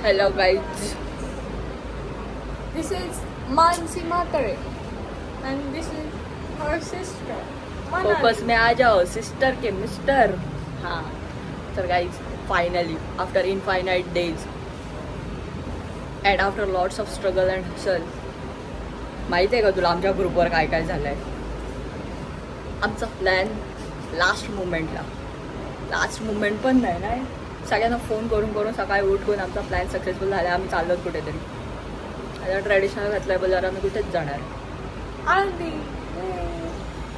Hello guys. This is Mansi Matare and this is her sister. Focus में आ जाओ sister के mister. हाँ तर guys finally after infinite days and after lots of struggle and hustle माहिती आहे का तुला आमच्या ग्रुपवर काय काय झालंय. आमचा प्लॅन लास्ट मुमेंट पण नाही ना, सगळ्यांना फोन करून करून सकाळी उठून आमचा प्लॅन सक्सेसफुल झाला. आम्ही चाललो कुठेतरी. आता ट्रॅडिशनल घातलाय बोलल्यावर आम्ही कुठेच जाणार.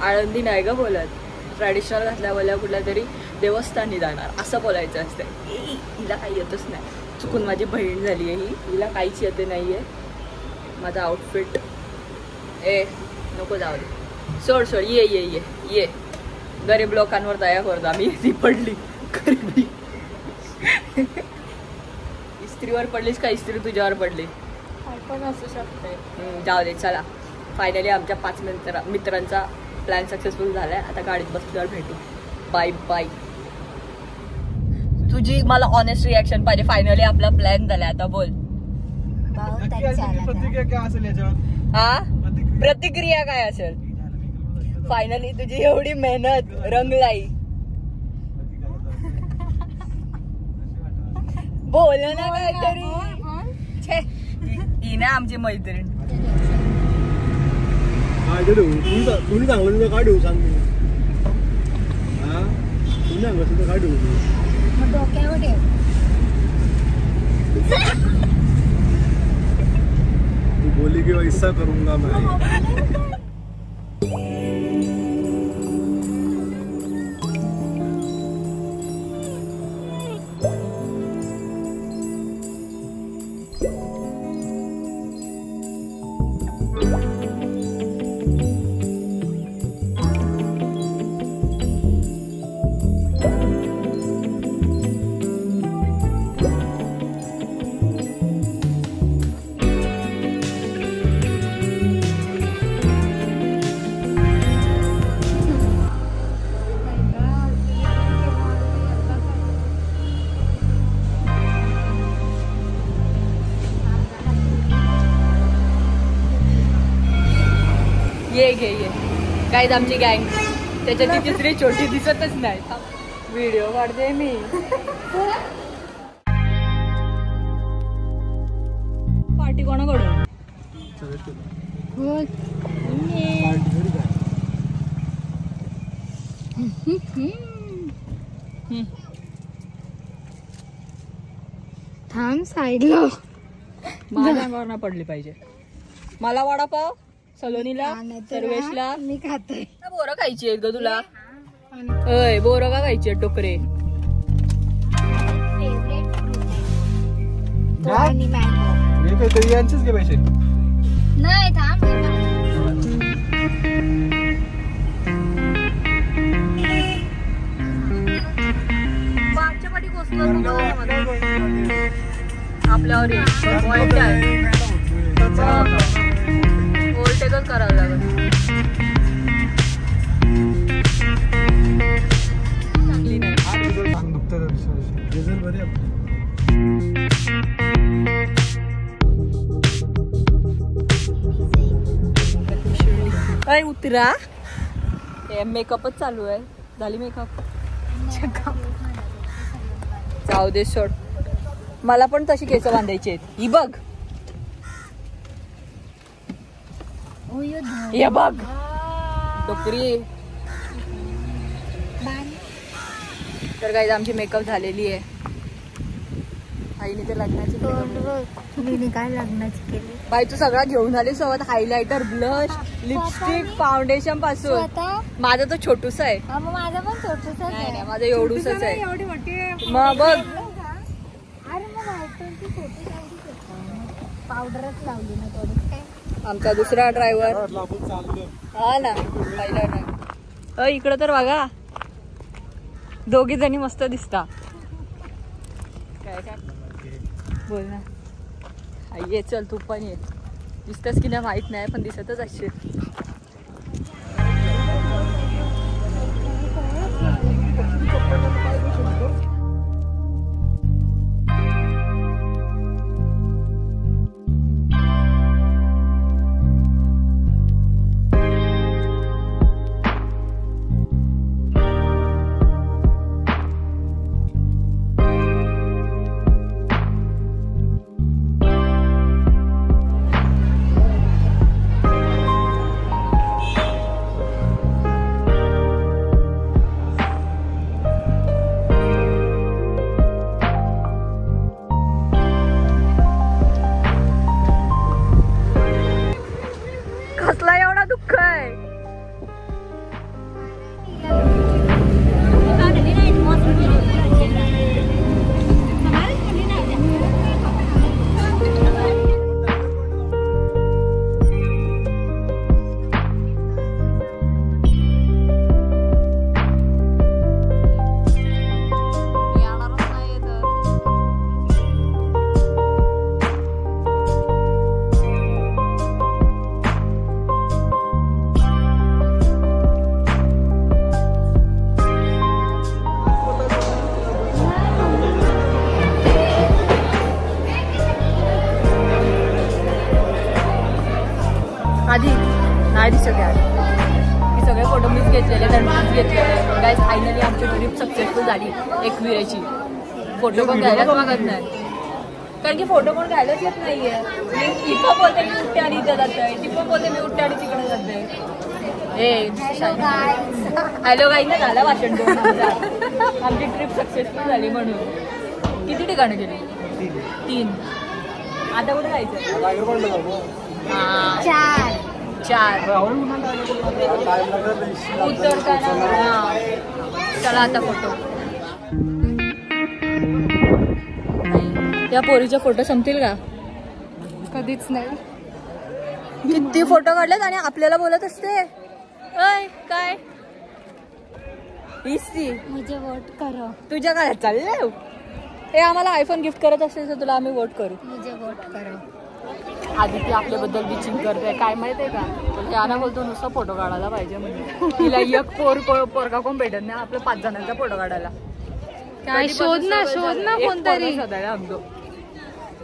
आळंदी नाही ग बोलत, ट्रॅडिशनल घातल्या बोलल्यावर कुठल्या तरी देवस्थानी जाणार असं बोलायचं असतं. हिला काही येतच नाही. चुकून माझी बहीण झाली आहे ही, हिला काहीच येते नाही आहे. माझा आउटफिट नको जाऊ दे, सोड ये ये ये ये गरीब लोकांवर दया करतो आम्ही. ती पडली गरीबी. इस्त्रीवर पडलीस का इस्त्री तुझ्यावर पडली पण असू शकते. जाऊ दे. चला फायनली आमच्या 5 मित्रांचा प्लॅन सक्सेसफुल झालाय. आता गाडीत बसल्यावर भेटू. Bye bye. तुझी मला ऑनेस्ट रिॲक्शन पाहिजे. फायनली आपला प्लॅन झालाय. आता बोल प्रतिक्रिया काय असेल. फायनली तुझी एवढी मेहनत रंगलाई. बोल ना काहीतरी. ही ना आमची मैत्रीण. तुम्ही सांगलं काय देऊ सांग. तुम्ही सांगलं काय देऊ डोक्यावर तू बोली की वैसा करूंगा मैं. ये काहीच आमची गँग. त्याच्यात ती तिसरी छोटी दिसतच नाही. व्हिडिओ काढते मी. पार्टी कोणाकडून थांब साईडला. माझ्या अंगावर ना पडली पाहिजे. मला वडापाव सलोनीला सर्वेशला. मी खाते. बोरं खायची आहेत ग तुला. अय बोरं का खायची आहेत टोकरे. यांचेच घे पैसे. नाही थांब. मागच्या पाठी घोसलो आपल्यावर ओव्हरटेकच करावं लागेल. चांगली नाही. अय उतरा. मेकअपच चालू आहे. झाली मेकअप. जाऊ दे सोड. मला पण तशी केस बांधायची आहेत. ही बघ हे बघ डोकरी. तर काही आमची मेकअप झालेली आहे. आईने ते लग्नाची काय लग्नाची केली बाई. तू सगळा घेऊन आली सोबत. हायलायटर ब्लश लिपस्टिक फाउंडेशन पासून. माझं तर छोटूस आहे. माझं पण छोटूस आहे. माझं एवढूसच आहे. मग बघ पावडरच लावली ना थोडी. आमचा दुसरा ड्रायव्हर. हा ना पहिला ड्रायव्हर. इकडं तर बघा दोघी जणी मस्त दिसता. काय काय बोल ना. ये चल तू पण ये. दिसतस की नाही माहित नाही पण दिसतच असेल. घ्या की सगळे फोटो मीच घेतलेले मीच घेतलेले गाईज. फायनली आमची ट्रिप सक्सेसफुल झाली एकविराची. फोटो पण घ्यायलाच मागत नाही कारण की फोटो पण घ्यायलाच येत नाहीये. मी इथं बोलते मी उठते आणि इथं जाते, ती पण बोलते मी उठते आणि तिकडे जाते. हॅलो गाईज नाही झालं भाषण देऊन आमची ट्रिप सक्सेसफुल झाली म्हणून. किती ठिकाणं गेली? 3. आता कुठे जायचं? 4 उत्तर काय ना. चला आता फोटो. या पोरीचे फोटो संपतील का? कधीच नाही. किती फोटो काढलेत आणि आपल्याला बोलत असते अय काय मुझे वोट करो. तुझ्या काय चाललंय? हे आम्हाला आयफोन गिफ्ट करत असेल तर तुला आम्ही वोट करू. मुझे वोट करो. आदिती आपल्याबद्दल बिचिंग करते काय माहितीये का? याना बोलतो नुसता फोटो काढायला पाहिजे म्हणजे तिला एक पोरगा कोण भेटत नाही आपल्या 5 जणांचा फोटो काढायला. काय शोध ना कोणतरी शोधायला आमचं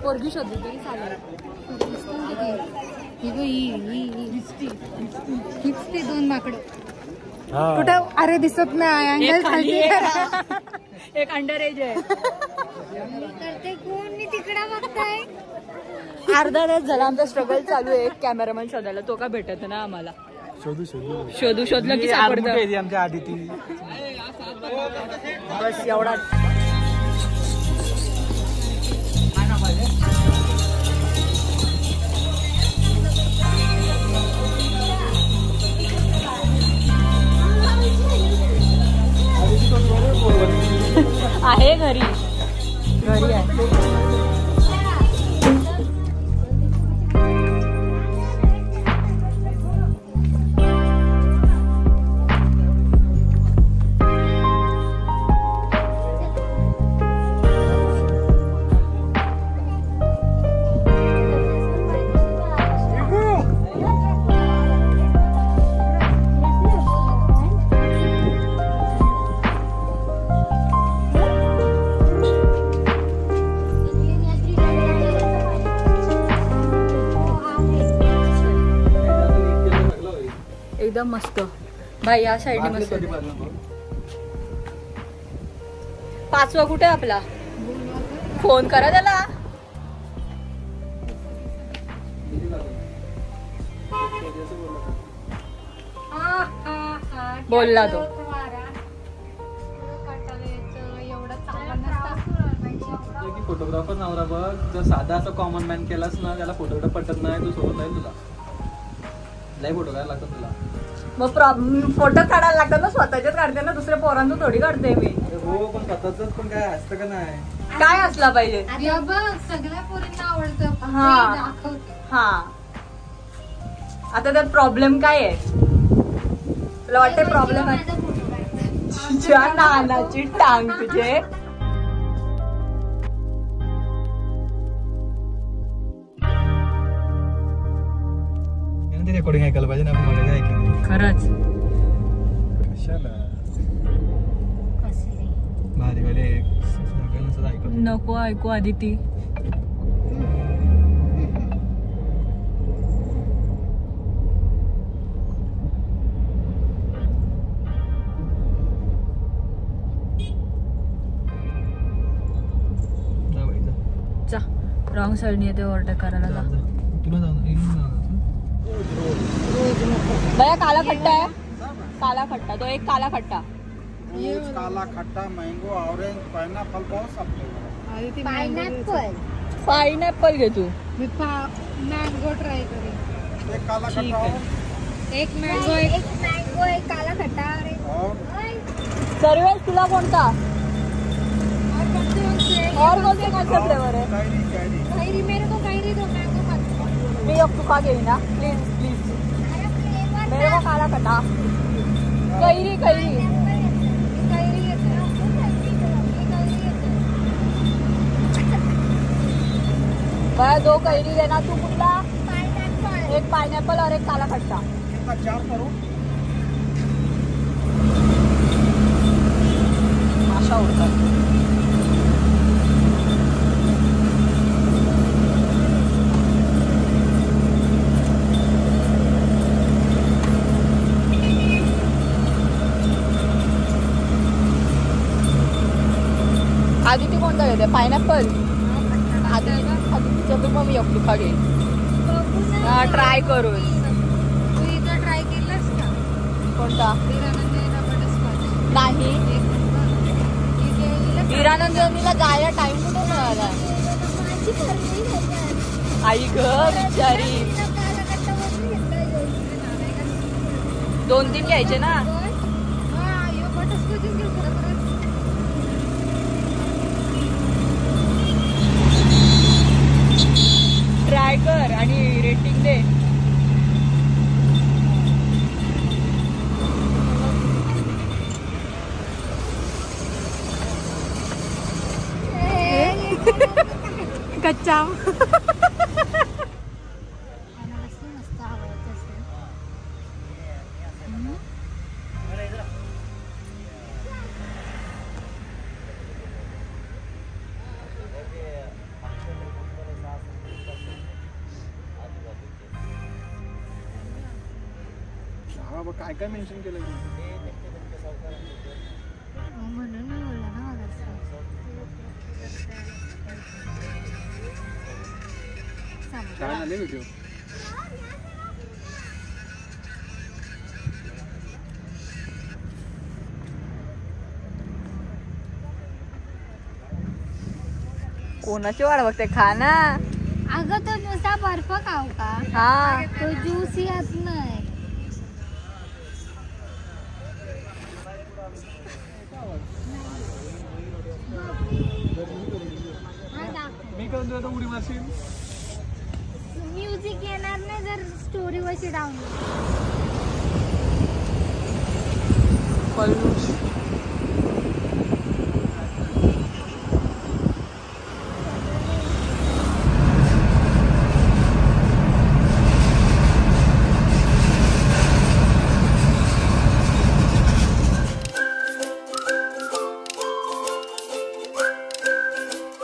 पोरगी शोधली तरी चालेल. ते 2 माकडं कुठं? अरे दिसत नाही. एक अंडर एज आहे. कोण तिकडा बघताय? अर्धा तास झाला आमचा स्ट्रगल चालू आहे कॅमेरामॅन शोधायला. तो का भेटत ना आम्हाला. शोधलं की सापडतं. आमच्या आदिती बस एवढा. आहे घरी आहे. एकदम मस्त भाई. या साईडने मस्त. 5वा कुठे आपला? फोन करा त्याला. बोलला तो. फोटोग्राफर नवरा बघ जर साधा असं कॉमन मॅन केलास ना त्याला फोटोग्राफ पटत नाही. तू सोडत नाही तुला लय फोटो काढायला लागतात तुला. मग फोटो काढायला लागतात ना. स्वतःच्याच काढते ना दुसऱ्या पोरांचं थोडी काढते मी. हो पण स्वतःच पण काय असतं का नाही? काय असला पाहिजे? सगळ्या पोरींना आवडतं. हा आता त्यात प्रॉब्लेम काय आहे? तुला वाटतं प्रॉब्लेम आहे? तुझ्या नानाची टांग तुझे. रेकॉर्डिंग ऐकायला पाहिजे ना आपण. ऐकलं खरंच कशाला भारीवाले ऐकत नको ऐकू आदिती. रॉंग साईडने येते ओव्हरटेक करायला. जा तुला जाऊ भैया काला खट्टा है. काला खट्टा तो एक काला खट्टा. काला खट्टा मैंगो ऑरेंज पाइनएप्पल बहुत सब. पाइनएप्पल घे तू. मी मँगो ट्राय करेन. एक काला खट्टा और एक मँगो एक काला खट्टा. सर्वेश तुला कोणता? और कौन सा फ्लेवर है? कैरी. मेरे को कैरी दो. मैंगो मत. मी अब तुका घेईन ना प्लीज प्लीज. मेरे को काला खट्टा. कैरी भैया 2 कैरी लेना. तू कुठला? एक पाइनएप्पल और एक काला खट्टा. 4 करो. आशा होता आदिती कोणता घेते पायनॅपल आदितीच्या मग मी एकटू खा घेईन ट्राय करून तू इथं ट्राय केलंस का कोणता हीरानंदिनीला बटरस्कॉच नाही हीरानंदिनीला जायला टाइम कुठे मिळाला आई ग बिचारी 2-3 घ्यायचे ना बटरस्कॉचच घेऊ खरं ट्राय कर आणि रेटिंग दे कच्चा काय काय मेन्शन केलं म्हणून मी बोलला ना मला छान आले व्हिडिओ कोणाची वाट बघते खा ना अगं तो नुसता बर्फ खाऊ का हा तो ज्यूस येत नाही मी करून तुला उडी मारशील म्युझिक येणार नाही जर स्टोरी वरची डाउनलोड पल्लू